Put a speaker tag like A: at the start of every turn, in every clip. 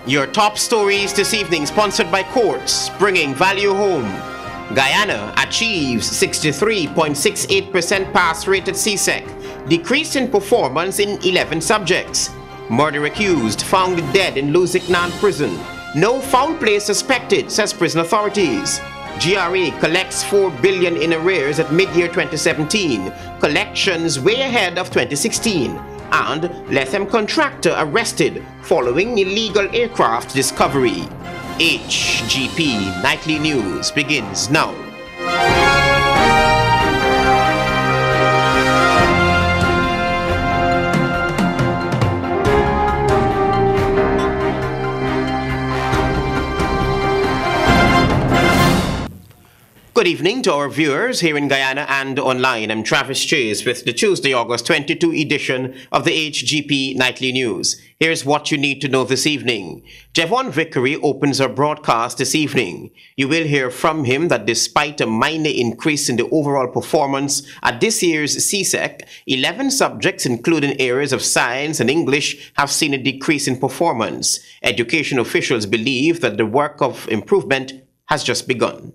A: Your top stories this evening, sponsored by Courts, bringing value home. Guyana achieves 63.68% pass rate at CSEC, decrease in performance in 11 subjects. Murder accused found dead in Luziknan prison. No foul play suspected, says prison authorities. GRA collects $4 billion in arrears at mid-year 2017, collections way ahead of 2016. And Lethem contractor arrested following illegal aircraft discovery. HGP Nightly News begins now. Good evening to our viewers here in Guyana and online. I'm Travis Chase with the Tuesday, August 22 edition of the HGP Nightly News. Here's what you need to know this evening. Javon Vickery opens our broadcast this evening. You will hear from him that despite a minor increase in the overall performance at this year's CSEC, 11 subjects, including areas of science and English, have seen a decrease in performance. Education officials believe that the work of improvement has just begun.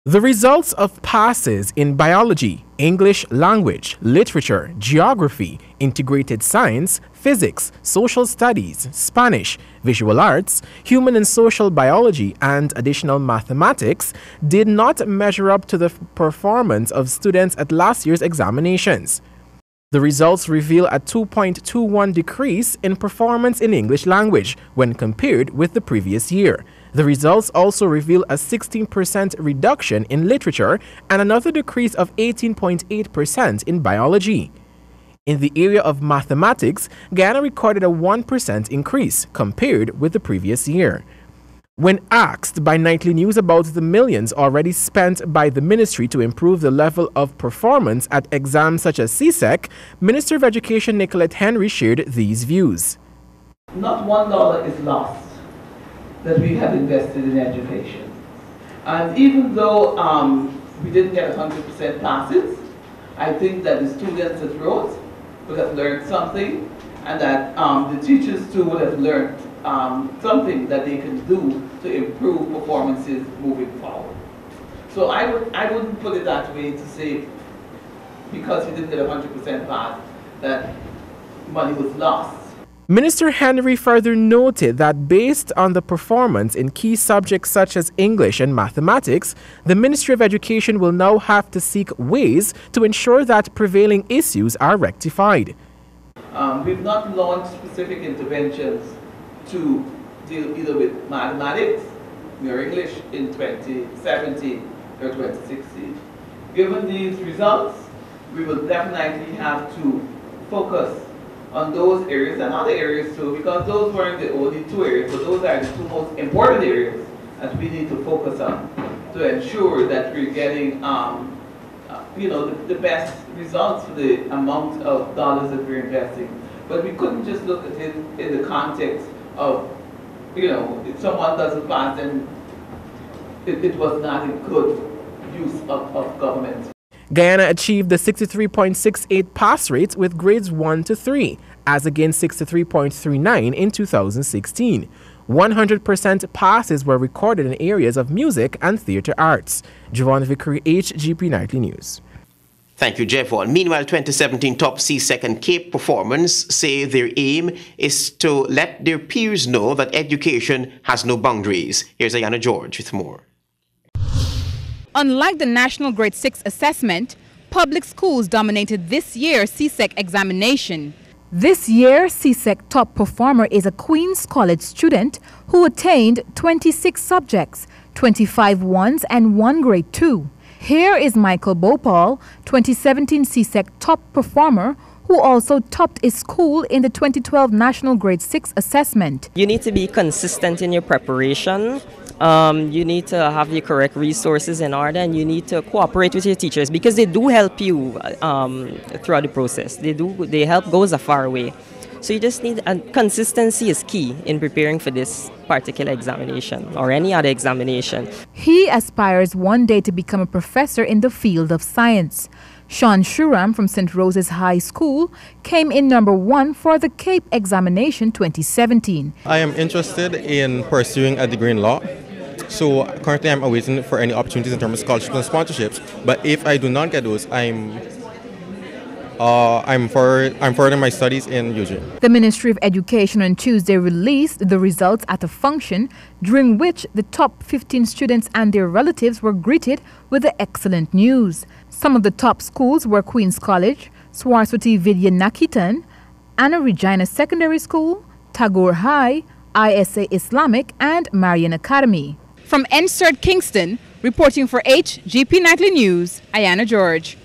B: The results of passes in biology, English language, literature, geography, integrated science, physics, social studies, Spanish, visual arts, human and social biology, and additional mathematics did not measure up to the performance of students at last year's examinations. The results reveal a 2.21 decrease in performance in English language when compared with the previous year. The results also reveal a 16% reduction in literature and another decrease of 18.8% in biology. In the area of mathematics, Guyana recorded a 1% increase compared with the previous year. When asked by Nightly News about the millions already spent by the ministry to improve the level of performance at exams such as CSEC, Minister of Education Nicolette Henry shared these views.
C: Not $1 is lost that we have invested in education. And even though we didn't get 100% passes, I think that the students that wrote would have learned something, and that the teachers too would have learned something that they can do to improve performances moving forward. So I wouldn't put it that way to say because we didn't get 100% pass that money was lost.
B: Minister Henry further noted that based on the performance in key subjects such as English and mathematics, the Ministry of Education will now have to seek ways to ensure that prevailing issues are rectified.
C: We've not launched specific interventions to deal either with mathematics or English in 2017 or 2016. Given these results, we will definitely have to focus on those areas and other areas too, because those weren't the only two areas, but those are the two most important areas that we need to focus on to ensure that we're getting the best results for the amount of dollars that we're investing. But we couldn't just look at it in the context of, if someone doesn't pass, then it was not a good use of government.
B: Guyana achieved the 63.68 pass rate with grades 1 to 3, as against 63.39 in 2016. 100% passes were recorded in areas of music and theater arts. Javon Vickery, HGP Nightly News.
A: Thank you, Javon. Meanwhile, 2017 top CSEC and CAPE performance say their aim is to let their peers know that education has no boundaries. Here's Ayana George with more.
D: Unlike the National Grade 6 assessment, public schools dominated this year's CSEC examination.
E: This year, CSEC top performer is a Queen's College student who attained 26 subjects, 25 ones and 1 grade 2. Here is Michael Bhopal, 2017 CSEC top performer, who also topped his school in the 2012 National Grade 6 assessment.
F: You need to be consistent in your preparation. You need to have the correct resources in order, and you need to cooperate with your teachers because they do help you throughout the process. They help goes a far way. So you just need, and consistency is key in preparing for this particular examination or any other examination.
E: He aspires one day to become a professor in the field of science. Sean Shuram from St. Rose's High School came in number 1 for the CAPE examination 2017.
G: I am interested in pursuing a degree in law. So currently I'm awaiting for any opportunities in terms of scholarships and sponsorships. But if I do not get those, I'm furthering my studies in Eugene.
E: The Ministry of Education on Tuesday released the results at a function during which the top 15 students and their relatives were greeted with the excellent news. Some of the top schools were Queen's College, Saraswati Vidya Nakitan, Anna Regina Secondary School, Tagore High, ISA Islamic, and Marian Academy.
D: From NSERD Kingston, reporting for HGP Nightly News, Ayana George.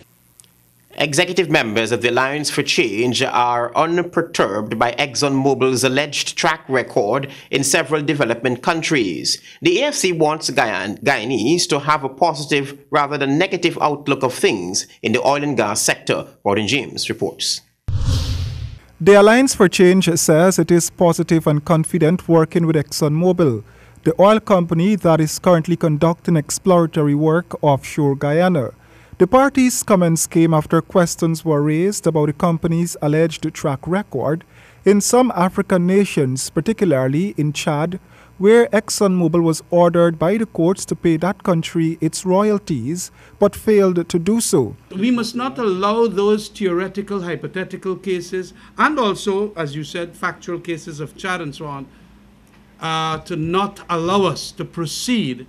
A: Executive members of the Alliance for Change are unperturbed by ExxonMobil's alleged track record in several development countries. The AFC wants Guyanese to have a positive rather than negative outlook of things in the oil and gas sector. Gordon James reports.
H: The Alliance for Change says it is positive and confident working with ExxonMobil, the oil company that is currently conducting exploratory work offshore Guyana. The party's comments came after questions were raised about the company's alleged track record in some African nations, particularly in Chad, where ExxonMobil was ordered by the courts to pay that country its royalties, but failed to do so.
I: We must not allow those theoretical, hypothetical cases, and also, as you said, factual cases of Chad and so on, to not allow us to proceed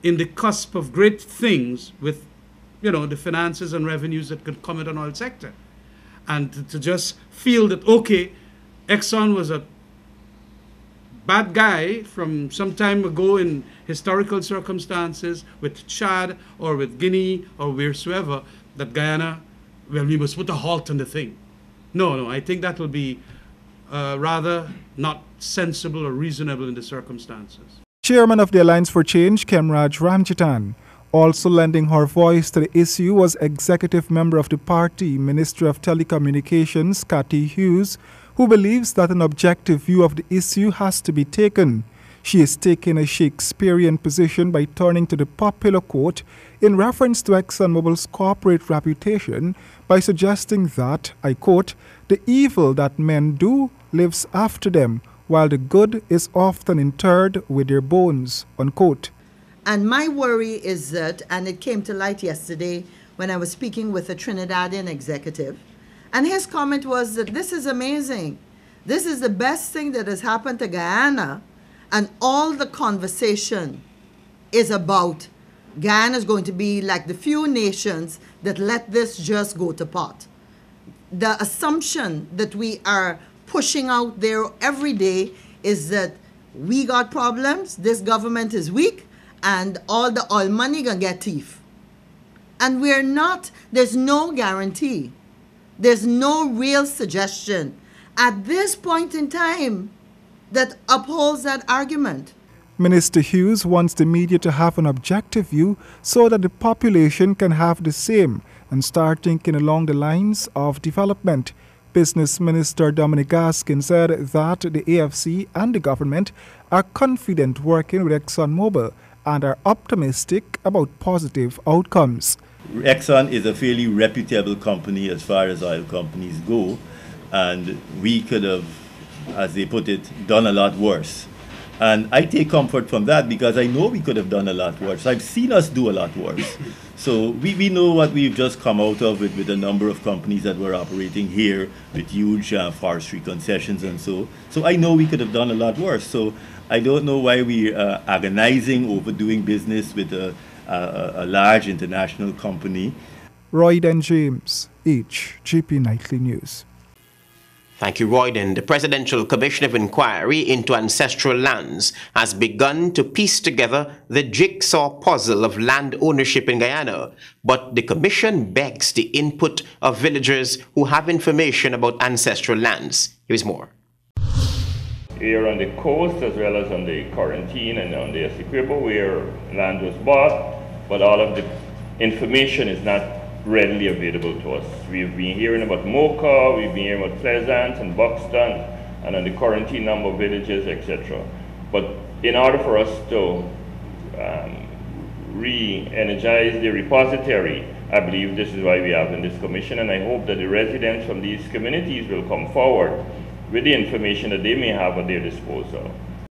I: in the cusp of great things with, the finances and revenues that could come in an oil sector. And to just feel that, okay, Exxon was a bad guy from some time ago in historical circumstances with Chad or with Guinea or wheresoever, that Guyana, well, we must put a halt on the thing. No, I think that will be rather not sensible or reasonable in the circumstances.
H: Chairman of the Alliance for Change, Kemraj Ramjitan, also lending her voice to the issue was executive member of the party, Minister of Telecommunications, Cathy Hughes, who believes that an objective view of the issue has to be taken. She is taking a Shakespearean position by turning to the popular quote in reference to ExxonMobil's corporate reputation by suggesting that, I quote, "the evil that men do lives after them, while the good is often interred with their bones," unquote.
J: And my worry is that, and it came to light yesterday when I was speaking with a Trinidadian executive, and his comment was that this is amazing. This is the best thing that has happened to Guyana, and all the conversation is about Guyana is going to be like the few nations that let this just go to pot. The assumption that we are pushing out there every day is that we got problems, this government is weak, and all the oil money gonna get thief. And we're not, there's no guarantee. There's no real suggestion at this point in time that upholds that argument.
H: Minister Hughes wants the media to have an objective view so that the population can have the same and start thinking along the lines of development. Business Minister Dominic Gaskin said that the AFC and the government are confident working with ExxonMobil and are optimistic about positive outcomes.
K: Exxon is a fairly reputable company as far as oil companies go, and we could have, as they put it, done a lot worse. And I take comfort from that because I know we could have done a lot worse. I've seen us do a lot worse. So we know what we've just come out of with a number of companies that were operating here with huge forestry concessions and so. So I know we could have done a lot worse. So I don't know why we're agonizing over doing business with a large international company.
H: Royden James, HGP Nightly News.
A: Thank you, Royden. The Presidential Commission of Inquiry into Ancestral Lands has begun to piece together the jigsaw puzzle of land ownership in Guyana, but the Commission begs the input of villagers who have information about ancestral lands. Here's more.
L: Here on the coast, as well as on the Quarantine and on the Essequibo, where land was bought, but all of the information is not readily available to us. We've been hearing about Mocha, we've been hearing about Pleasant and Buxton, and on the Quarantine number of villages, etc. But in order for us to re-energize the repository, I believe this is why we have in this commission, and I hope that the residents from these communities will come forward with the information that they may have at their disposal.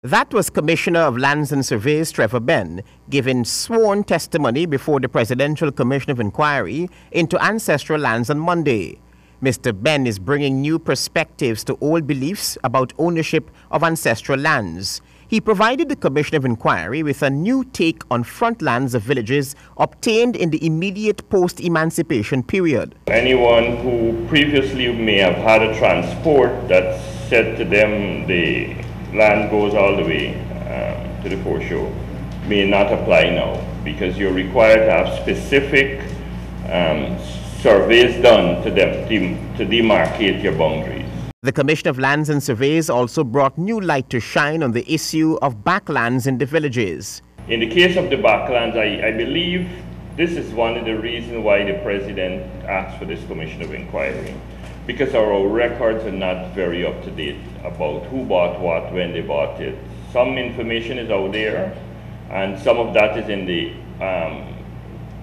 A: That was Commissioner of Lands and Surveys Trevor Benn giving sworn testimony before the Presidential Commission of Inquiry into ancestral lands on Monday. Mr. Benn is bringing new perspectives to old beliefs about ownership of ancestral lands. He provided the Commission of Inquiry with a new take on front lands of villages obtained in the immediate post-emancipation period.
L: Anyone who previously may have had a transport that said to them the land goes all the way to the foreshore may not apply now, because you're required to have specific surveys done to them to demarcate your boundaries.
A: The Commission of Lands and Surveys also brought new light to shine on the issue of backlands in the villages.
L: In the case of the backlands, I believe this is one of the reasons why the President asked for this Commission of Inquiry, because our records are not very up to date about who bought what, when they bought it. Some information is out there, and some of that is in the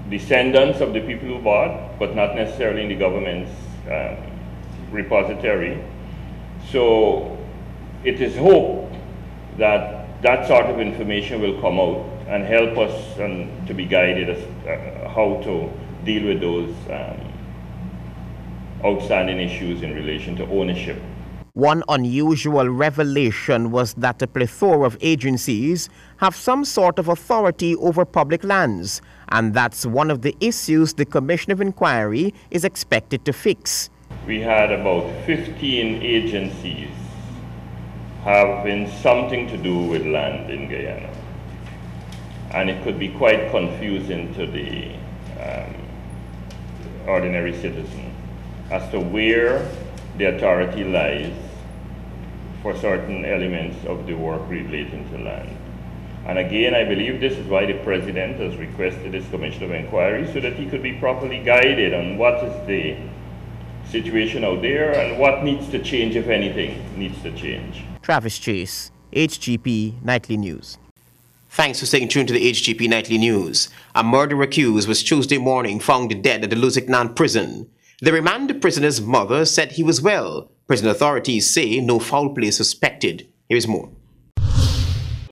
L: descendants of the people who bought, but not necessarily in the government's repository. So it is hoped that that sort of information will come out and help us to be guided as how to deal with those outstanding issues in relation to ownership.
A: One unusual revelation was that a plethora of agencies have some sort of authority over public lands, and that's one of the issues the Commission of Inquiry is expected to fix.
L: We had about 15 agencies having something to do with land in Guyana, and it could be quite confusing to the ordinary citizen as to where the authority lies for certain elements of the work relating to land. And again, I believe this is why the President has requested this Commission of Inquiry, so that he could be properly guided on what is the situation out there and what needs to change, if anything needs to change.
A: Travis Chase, HGP Nightly News. Thanks for staying tuned to the HGP Nightly News. A murder accused was Tuesday morning found dead at the Luziknan prison. The remanded prisoner's mother said he was well. Prison authorities say no foul play suspected. Here's more.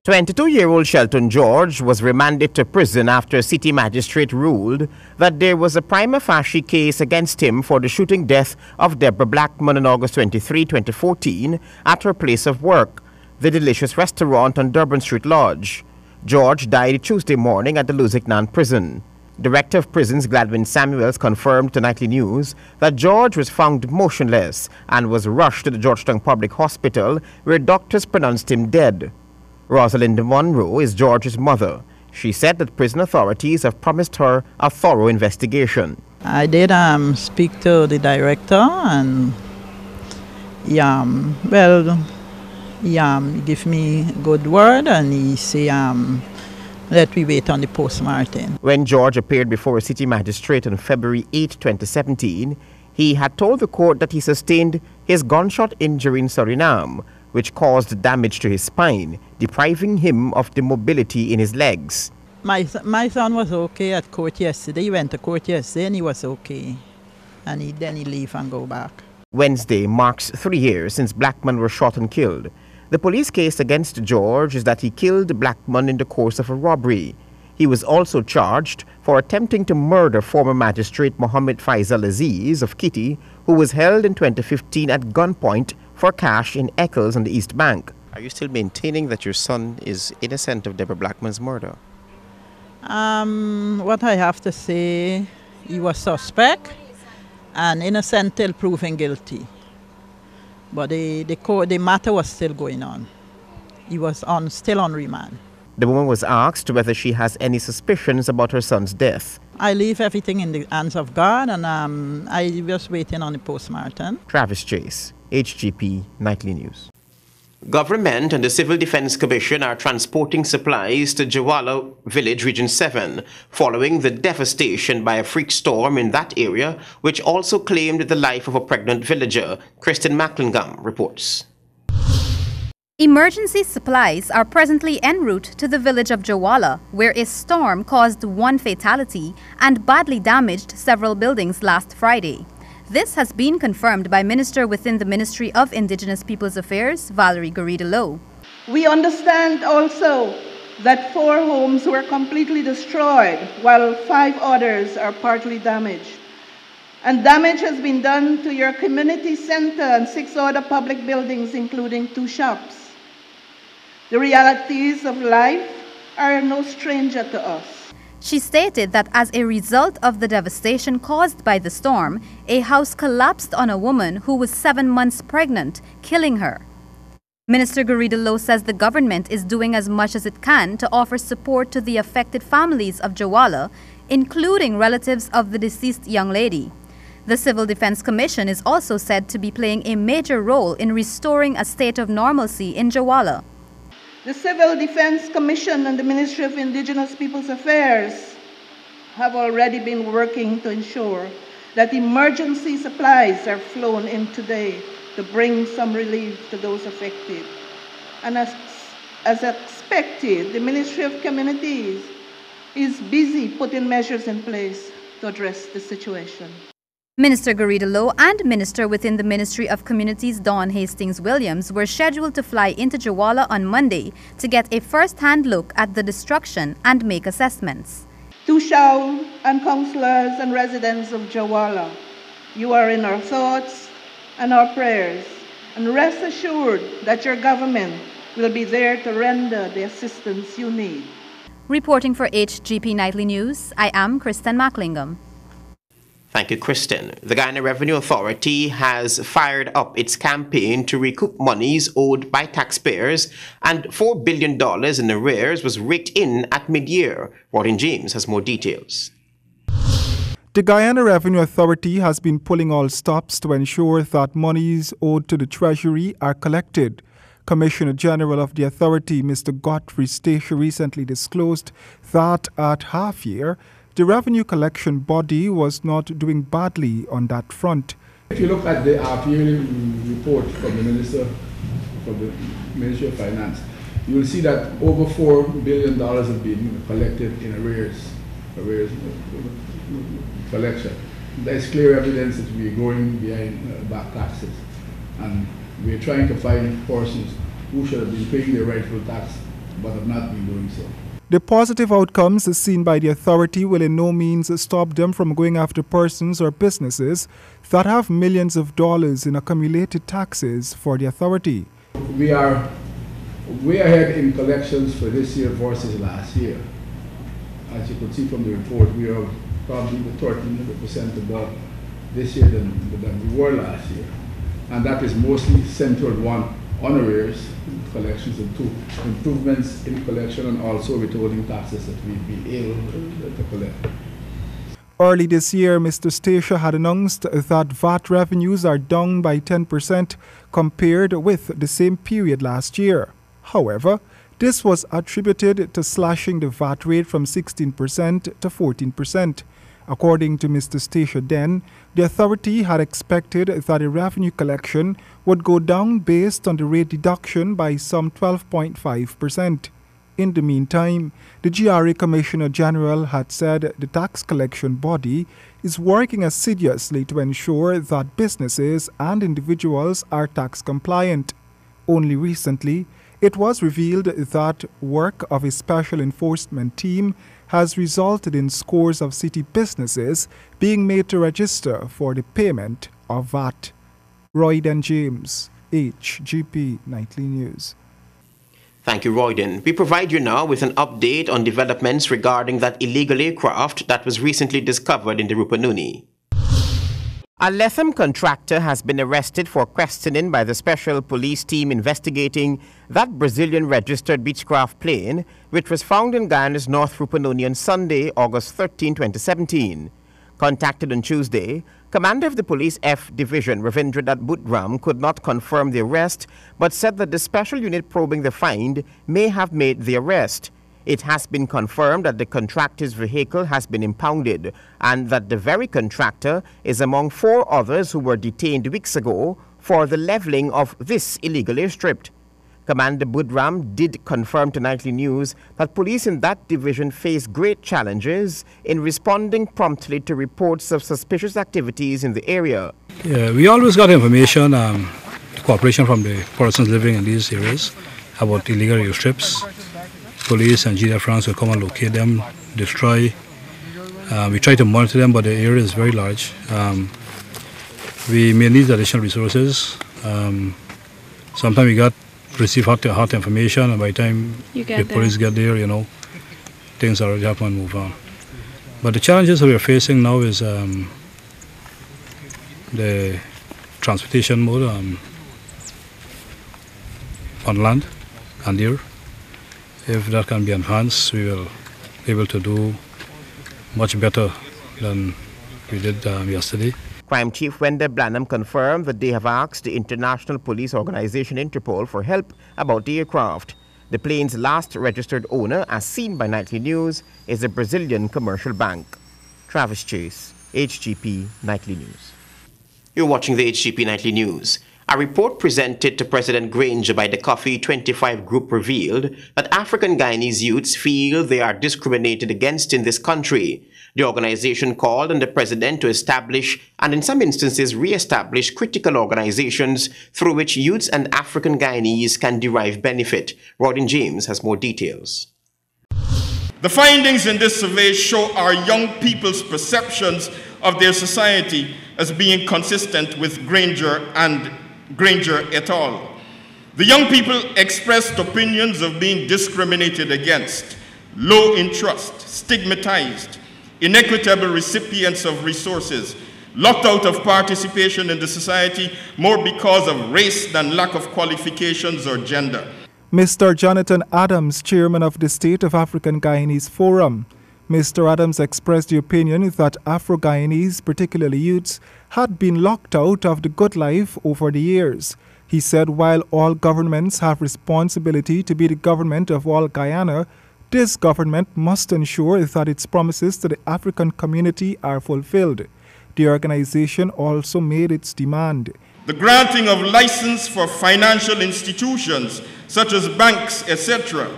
A: 22-year-old Shelton George was remanded to prison after a city magistrate ruled that there was a prima facie case against him for the shooting death of Deborah Blackman on August 23, 2014 at her place of work, the Delicious Restaurant on Durban Street Lodge. George died Tuesday morning at the Luziknan prison. Director of Prisons Gladwin Samuels confirmed to Nightly News that George was found motionless and was rushed to the Georgetown Public Hospital, where doctors pronounced him dead. Rosalind Monroe is George's mother. She said that prison authorities have promised her a thorough investigation.
M: I did speak to the director, and he gave me good word, and he say let we wait on the postmortem.
A: When George appeared before a city magistrate on February 8, 2017, he had told the court that he sustained his gunshot injury in Suriname, which caused damage to his spine, depriving him of the mobility in his legs.
M: My son was okay at court yesterday. He went to court yesterday and he was okay. And then he leave and go back.
A: Wednesday marks 3 years since Blackman was shot and killed. The police case against George is that he killed Blackman in the course of a robbery. He was also charged for attempting to murder former magistrate Mohammed Faisal Aziz of Kitty, who was held in 2015 at gunpoint for cash in Eccles on the East Bank. Are you still maintaining that your son is innocent of Deborah Blackman's murder?
M: What I have to say, he was suspect and innocent till proven guilty. But the matter was still going on. He was still on remand.
A: The woman was asked whether she has any suspicions about her son's death.
M: I leave everything in the hands of God, and I was waiting on the postmortem.
A: Travis Chase, HGP Nightly News.
N: Government and the Civil Defense Commission are transporting supplies to Jawala Village, Region 7, following the devastation by a freak storm in that area, which also claimed the life of a pregnant villager. Kristen Macklingam reports.
D: Emergency supplies are presently en route to the village of Jawala, where a storm caused one fatality and badly damaged several buildings last Friday. This has been confirmed by Minister within the Ministry of Indigenous Peoples Affairs, Valerie Garrido-Low.
O: We understand also that 4 homes were completely destroyed, while 5 others are partly damaged. And damage has been done to your community center and 6 other public buildings, including 2 shops. The realities of life are no stranger to us.
D: She stated that as a result of the devastation caused by the storm, a house collapsed on a woman who was 7 months pregnant, killing her. Minister Garrido-Low says the government is doing as much as it can to offer support to the affected families of Jawala, including relatives of the deceased young lady. The Civil Defense Commission is also said to be playing a major role in restoring a state of normalcy in Jawala.
O: The Civil Defense Commission and the Ministry of Indigenous Peoples Affairs have already been working to ensure that emergency supplies are flown in today to bring some relief to those affected. And as expected, the Ministry of Communities is busy putting measures in place to address the situation.
D: Minister Garrido-Low and Minister within the Ministry of Communities Dawn Hastings-Williams were scheduled to fly into Jawala on Monday to get a first-hand look at the destruction and make assessments.
O: To Shao and councillors and residents of Jawala, you are in our thoughts and our prayers, and rest assured that your government will be there to render the assistance you need.
D: Reporting for HGP Nightly News, I am Kristen Macklingam.
N: Thank you, Kristen. The Guyana Revenue Authority has fired up its campaign to recoup monies owed by taxpayers, and $4 billion in arrears was raked in at mid-year. Rodin James has more details.
H: The Guyana Revenue Authority has been pulling all stops to ensure that monies owed to the Treasury are collected. Commissioner General of the authority, Mr. Godfrey Stacia, recently disclosed that at half-year, the revenue collection body was not doing badly on that front.
P: If you look at the half-yearly report from the Ministry of Finance, you will see that over $4 billion have been collected in arrears collection. There is clear evidence that we are going behind back taxes, and we are trying to find persons who should have been paying their rightful tax but have not been doing so.
H: The positive outcomes as seen by the authority will in no means stop them from going after persons or businesses that have millions of dollars in accumulated taxes for the authority.
P: We are way ahead in collections for this year versus last year. As you could see from the report, we are probably the 13% above this year than we were last year. And that is mostly centered, one, on arrears collections, and 2, improvements in collection and also withholding taxes that we've been able to collect.
H: Early this year, Mr. Stacia had announced that VAT revenues are down by 10% compared with the same period last year. However, this was attributed to slashing the VAT rate from 16% to 14%. According to Mr. Stacia then, the authority had expected that the revenue collection would go down based on the rate deduction by some 12.5%. In the meantime, the GRA Commissioner General had said the tax collection body is working assiduously to ensure that businesses and individuals are tax compliant. Only recently, it was revealed that work of a special enforcement team has resulted in scores of city businesses being made to register for the payment of VAT. Royden James, HGP Nightly News.
N: Thank you, Royden. We provide you now with an update on developments regarding that illegal aircraft that was recently discovered in the Rupununi. A Lethem contractor has been arrested for questioning by the special police team investigating that Brazilian registered Beechcraft plane, which was found in Guyana's North Rupununi on Sunday, August 13, 2017. Contacted on Tuesday, Commander of the Police F Division, Ravindra Butram, could not confirm the arrest, but said that the special unit probing the find may have made the arrest. It has been confirmed that the contractor's vehicle has been impounded and that the very contractor is among 4 others who were detained weeks ago for the leveling of this illegal airstrip. Commander Budram did confirm to Nightly News that police in that division face great challenges in responding promptly to reports of suspicious activities in the area.
Q: Yeah, we always got information, cooperation from the persons living in these areas about illegal airstrips. Police and GDF France will come and locate them, destroy. We try to monitor them, but the area is very large. We may need additional resources. Sometimes we receive hot information, and by the time the police get there, things already happen and move on. But the challenges that we are facing now is the transportation mode on land and air. If that can be enhanced, we will be able to do much better than we did yesterday.
N: Crime Chief Wendell Blanham confirmed that they have asked the international police organization Interpol for help about the aircraft. The plane's last registered owner, as seen by Nightly News, is a Brazilian commercial bank. Travis Chase, HGP Nightly News.
A: You're watching the HGP Nightly News. A report presented to President Granger by the Coffee 25 group revealed that African Guyanese youths feel they are discriminated against in this country. The organization called on the president to establish and in some instances re-establish critical organizations through which youths and African Guyanese can derive benefit. Rodin James has more details.
R: The findings in this survey show our young people's perceptions of their society as being consistent with Granger and Granger et al. The young people expressed opinions of being discriminated against, low in trust, stigmatized, inequitable recipients of resources, locked out of participation in the society more because of race than lack of qualifications or gender.
H: Mr. Jonathan Adams, chairman of the State of African Guyanese Forum. Mr. Adams expressed the opinion that Afro-Guyanese, particularly youths, had been locked out of the good life over the years. He said while all governments have responsibility to be the government of all Guyana, this government must ensure that its promises to the African community are fulfilled. The organization also made its demand.
R: The granting of license for financial institutions, such as banks, etc.,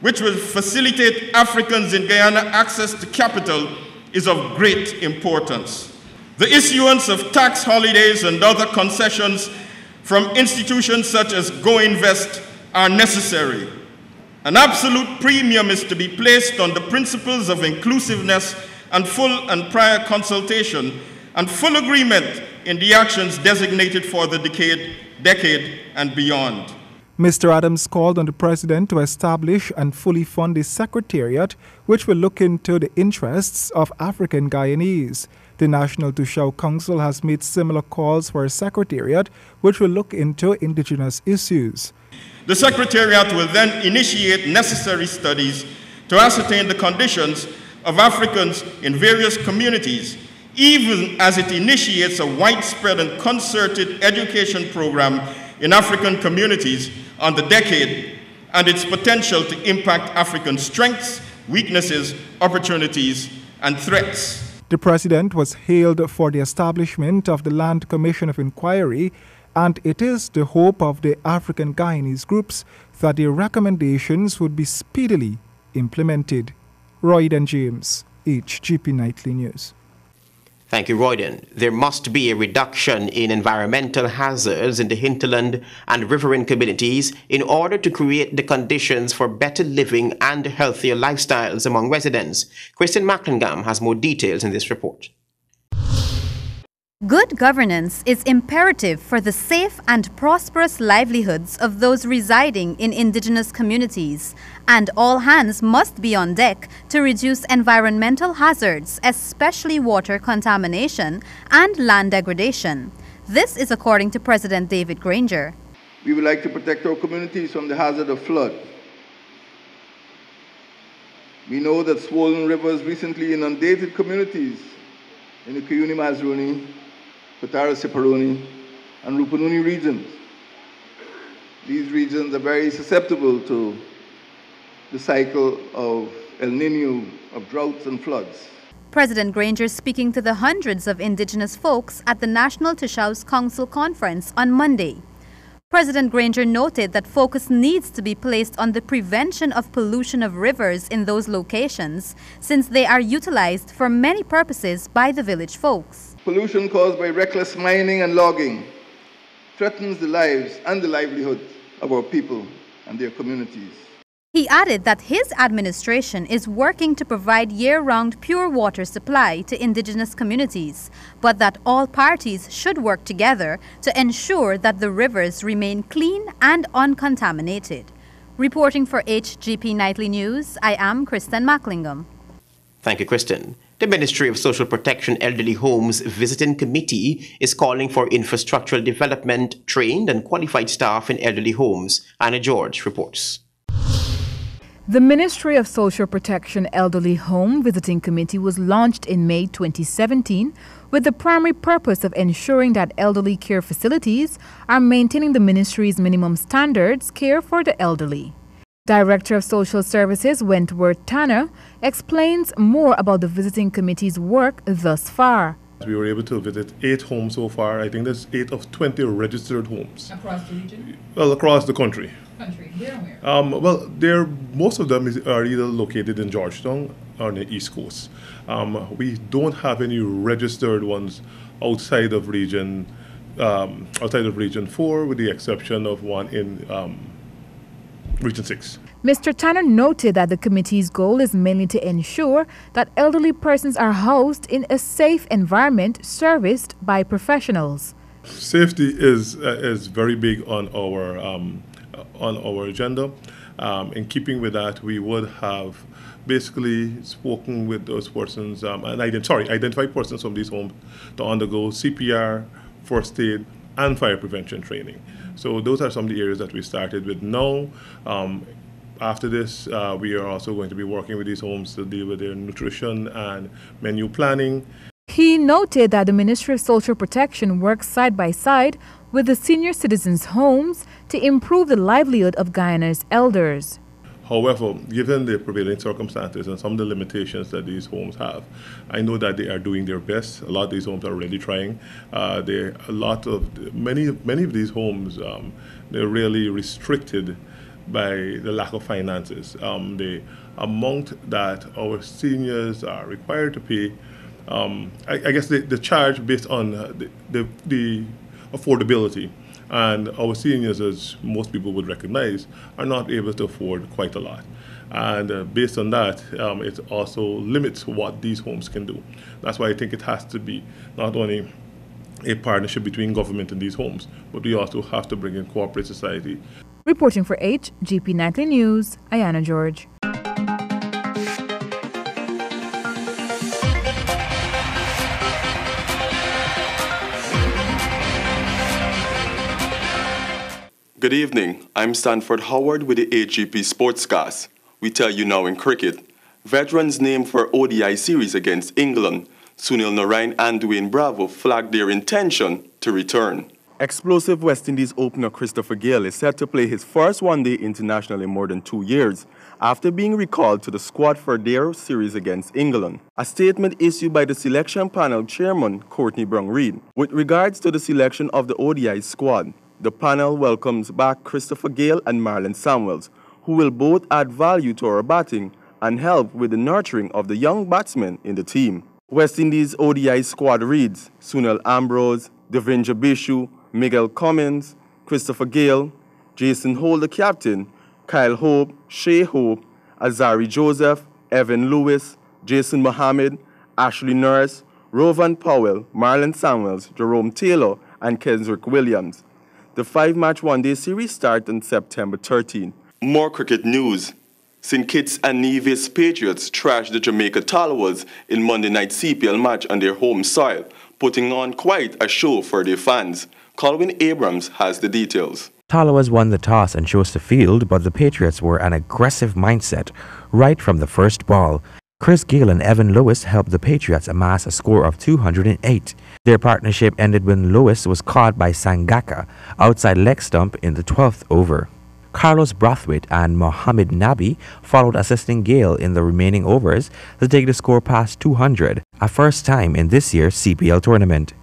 R: which will facilitate Africans in Guyana access to capital, is of great importance. The issuance of tax holidays and other concessions from institutions such as Go Invest are necessary. An absolute premium is to be placed on the principles of inclusiveness and full and prior consultation and full agreement in the actions designated for the decade and beyond.
H: Mr. Adams called on the President to establish and fully fund a secretariat which will look into the interests of African Guyanese. The National Tushao Council has made similar calls for a secretariat which will look into indigenous issues.
R: The Secretariat will then initiate necessary studies to ascertain the conditions of Africans in various communities, even as it initiates a widespread and concerted education program in African communities on the decade and its potential to impact African strengths, weaknesses, opportunities, and threats.
H: The President was hailed for the establishment of the Land Commission of Inquiry, and it is the hope of the African Guyanese groups that their recommendations would be speedily implemented. Royden James, HGP Nightly News.
A: Thank you, Royden. There must be a reduction in environmental hazards in the hinterland and riverine communities in order to create the conditions for better living and healthier lifestyles among residents. Kristen Macklingam has more details in this report.
D: Good governance is imperative for the safe and prosperous livelihoods of those residing in indigenous communities, and all hands must be on deck to reduce environmental hazards, especially water contamination and land degradation. This is according to President David Granger.
S: We would like to protect our communities from the hazard of flood. We know that swollen rivers recently inundated communities in the Cuyuni-Mazruni, Patara-Siparuni, and Rupununi regions. These regions are very susceptible to the cycle of El Niño, of droughts and floods.
D: President Granger speaking to the hundreds of indigenous folks at the National Tushaus Council Conference on Monday. President Granger noted that focus needs to be placed on the prevention of pollution of rivers in those locations, since they are utilized for many purposes by the village folks.
S: Pollution caused by reckless mining and logging threatens the lives and the livelihood of our people and their communities.
D: He added that his administration is working to provide year-round pure water supply to indigenous communities, but that all parties should work together to ensure that the rivers remain clean and uncontaminated. Reporting for HGP Nightly News, I am Kristen Macklingam.
A: Thank you, Kristen. The Ministry of Social Protection Elderly Homes Visiting Committee is calling for infrastructural development, trained and qualified staff in elderly homes. Anna George reports.
E: The Ministry of Social Protection Elderly Home Visiting Committee was launched in May 2017 with the primary purpose of ensuring that elderly care facilities are maintaining the ministry's minimum standards care for the elderly. Director of Social Services Wentworth Tanner explains more about the Visiting Committee's work thus far.
T: We were able to visit 8 homes so far. I think there's 8 of 20 registered homes.
U: Across the region?
T: Well, across the country.
U: Where?
T: Well, most of them are either located in Georgetown or on the East Coast. We don't have any registered ones outside of Region 4, with the exception of one in Region 6.
E: Mr. Tanner noted that the committee's goal is mainly to ensure that elderly persons are housed in a safe environment serviced by professionals.
T: Safety is very big on our agenda. In keeping with that, we would have basically spoken with those persons and identified persons from these homes to undergo CPR, first aid, and fire prevention training. So those are some of the areas that we started with now. After this, we are also going to be working with these homes to deal with their nutrition and menu planning.
E: He noted that the Ministry of Social Protection works side by side with the senior citizens' homes to improve the livelihood of Guyana's elders.
T: However, given the prevailing circumstances and some of the limitations that these homes have, I know that they are doing their best. A lot of these homes are really trying. Many of these homes, they're really restricted by the lack of finances. The amount that our seniors are required to pay, I guess the charge based on the affordability. And our seniors, as most people would recognize, are not able to afford quite a lot. And based on that, it also limits what these homes can do. That's why I think it has to be not only a partnership between government and these homes, but we also have to bring in corporate society.
E: Reporting for HGP Nightly News, Ayana George.
V: Good evening, I'm Stanford Howard with the HGP Sportscast. We tell you now in cricket. Veterans named for ODI series against England, Sunil Narine and Dwayne Bravo flagged their intention to return.
W: Explosive West Indies opener Christopher Gale is set to play his first one-day international in more than 2 years, after being recalled to the squad for their series against England. A statement issued by the selection panel chairman, Courtney Brown-Reed, with regards to the selection of the ODI squad. The panel welcomes back Christopher Gale and Marlon Samuels, who will both add value to our batting and help with the nurturing of the young batsmen in the team. West Indies ODI squad reads Sunil Ambrose, Devendra Bishu, Miguel Cummins, Christopher Gale, Jason Hole the captain, Kyle Hope, Shea Hope, Azari Joseph, Evan Lewis, Jason Mohammed, Ashley Nurse, Rovan Powell, Marlon Samuels, Jerome Taylor, and Kendrick Williams. The 5-match one-day series starts on September 13.
V: More cricket news. St. Kitts and Nevis Patriots trashed the Jamaica Tallawahs in Monday night CPL match on their home soil, putting on quite a show for their fans. Colwyn Abrams has the details.
X: Tallawahs won the toss and chose to field, but the Patriots were an aggressive mindset right from the first ball. Chris Gayle and Evan Lewis helped the Patriots amass a score of 208. Their partnership ended when Lewis was caught by Sangaka outside leg stump in the 12th over. Carlos Brathwaite and Mohamed Nabi followed, assisting Gayle in the remaining overs to take the score past 200, a first time in this year's CPL tournament.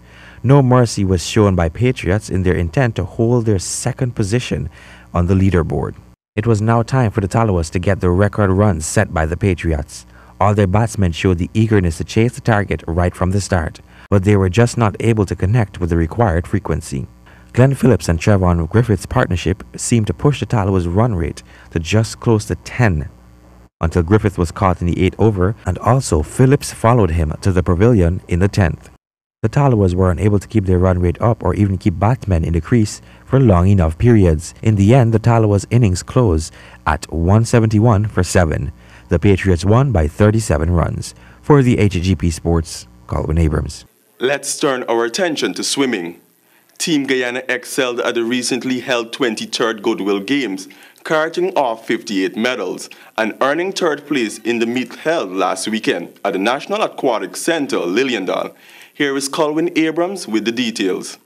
X: No mercy was shown by Patriots in their intent to hold their second position on the leaderboard. It was now time for the Tallawahs to get the record runs set by the Patriots. All their batsmen showed the eagerness to chase the target right from the start, but they were just not able to connect with the required frequency. Glenn Phillips and Trevon Griffith's partnership seemed to push the Tallawahs' run rate to just close to 10 until Griffith was caught in the 8th over, and also Phillips followed him to the pavilion in the 10th. The Tallawahs were unable to keep their run rate up or even keep batsmen in the crease for long enough periods. In the end, the Tallawahs' innings closed at 171 for 7. The Patriots won by 37 runs. For the HGP Sports, Colwyn Abrams.
V: Let's turn our attention to swimming. Team Guyana excelled at the recently held 23rd Goodwill Games, carting off 58 medals and earning third place in the meet held last weekend at the National Aquatic Center, Liliendal. Here is Colwyn Abrams with the details.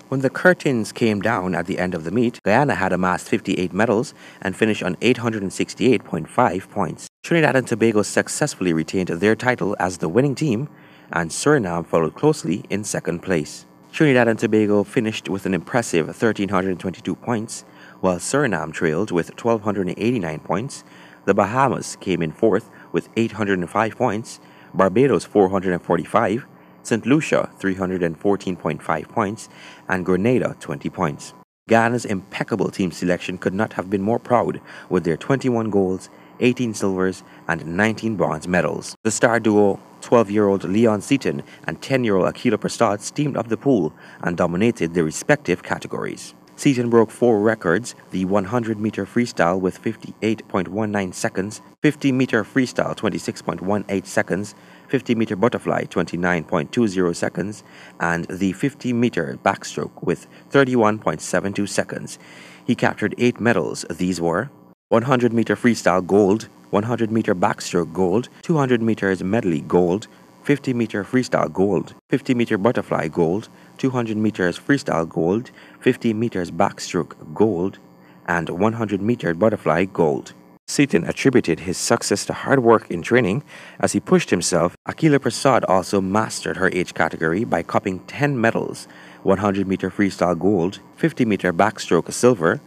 X: When the curtains came down at the end of the meet, Guyana had amassed 58 medals and finished on 868.5 points. Trinidad and Tobago successfully retained their title as the winning team, and Suriname followed closely in second place. Trinidad and Tobago finished with an impressive 1,322 points, while Suriname trailed with 1,289 points. The Bahamas came in fourth with 805 points, Barbados 445, St. Lucia 314.5 points, and Grenada 20 points. Guyana's impeccable team selection could not have been more proud with their 21 golds, 18 silvers, and 19 bronze medals. The star duo, 12-year-old Leon Seaton and 10-year-old Akila Prasad, steamed up the pool and dominated their respective categories. Seaton broke 4 records: the 100-meter freestyle with 58.19 seconds, 50-meter freestyle 26.18 seconds, 50-meter butterfly 29.20 seconds, and the 50-meter backstroke with 31.72 seconds. He captured 8 medals. These were 100-meter freestyle gold, 100-meter backstroke gold, 200 meters medley gold, 50-meter freestyle gold, 50-meter butterfly gold, 200 meters freestyle gold, 50 meters backstroke gold, and 100-meter butterfly gold. Seaton attributed his success to hard work in training as he pushed himself. Akila Prasad also mastered her age category by cupping 10 medals: 100-meter freestyle gold, 50-meter backstroke silver,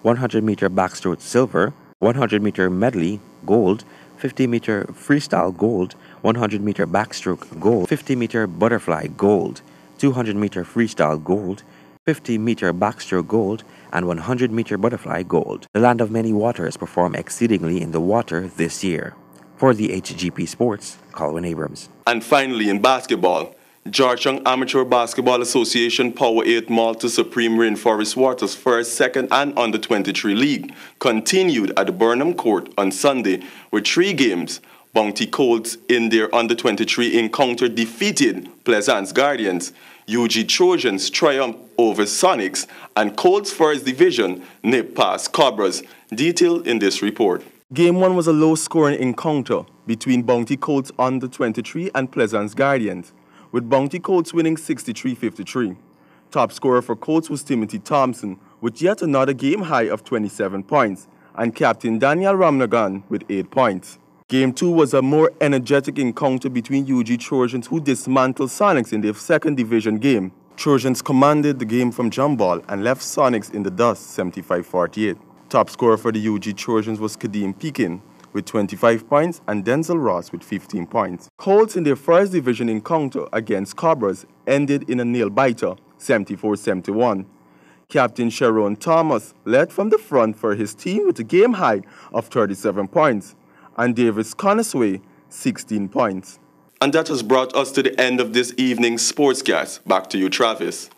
X: 100-meter backstroke silver, 100-meter medley gold, 50-meter freestyle gold, 100-meter backstroke gold, 50-meter butterfly gold, 200-meter freestyle gold, 50-meter backstroke gold, and 100-meter butterfly gold. The Land of Many Waters performed exceedingly in the water this year. For the HGP Sports, Colwyn Abrams.
V: And finally, in basketball, Georgetown Amateur Basketball Association Power 8 Malta Supreme Rainforest Waters first, second, and under-23 league continued at the Burnham Court on Sunday with 3 games. Bounty Colts in their under-23 encounter defeated Pleasance Guardians. UG Trojans triumphed over Sonics, and Colts First Division nipped past Cobras. Detailed in this report.
W: Game 1 was a low-scoring encounter between Bounty Colts under-23 and Pleasance Guardians, with Bounty Colts winning 63-53. Top scorer for Colts was Timothy Thompson, with yet another game high of 27 points, and captain Daniel Ramnagan with 8 points. Game 2 was a more energetic encounter between UG Trojans, who dismantled Sonics in their second division game. Trojans commanded the game from jump ball and left Sonics in the dust 75-48. Top scorer for the UG Trojans was Kadeem Pekin with 25 points and Denzel Ross with 15 points. Colts in their first division encounter against Cobras ended in a nail-biter 74-71. Captain Sharon Thomas led from the front for his team with a game high of 37 points, and Davis Conisway 16 points.
V: And that has brought us to the end of this evening's Sportscast. Back to you, Travis.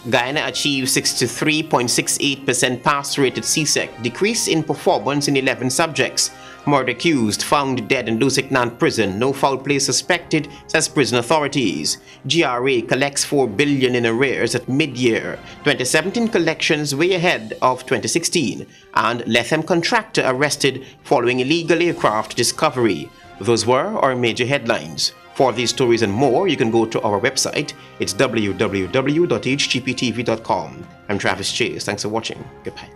A: Guyana achieved 63.68% pass rate at CSEC, decrease in performance in 11 subjects. Murder accused found dead in Lusignan prison, no foul play suspected, says prison authorities. GRA collects $4 billion in arrears at mid-year. 2017 collections way ahead of 2016. And Lethem contractor arrested following illegal aircraft discovery. Those were our major headlines. For these stories and more, you can go to our website. It's www.hgptv.com. I'm Travis Chase. Thanks for watching. Goodbye.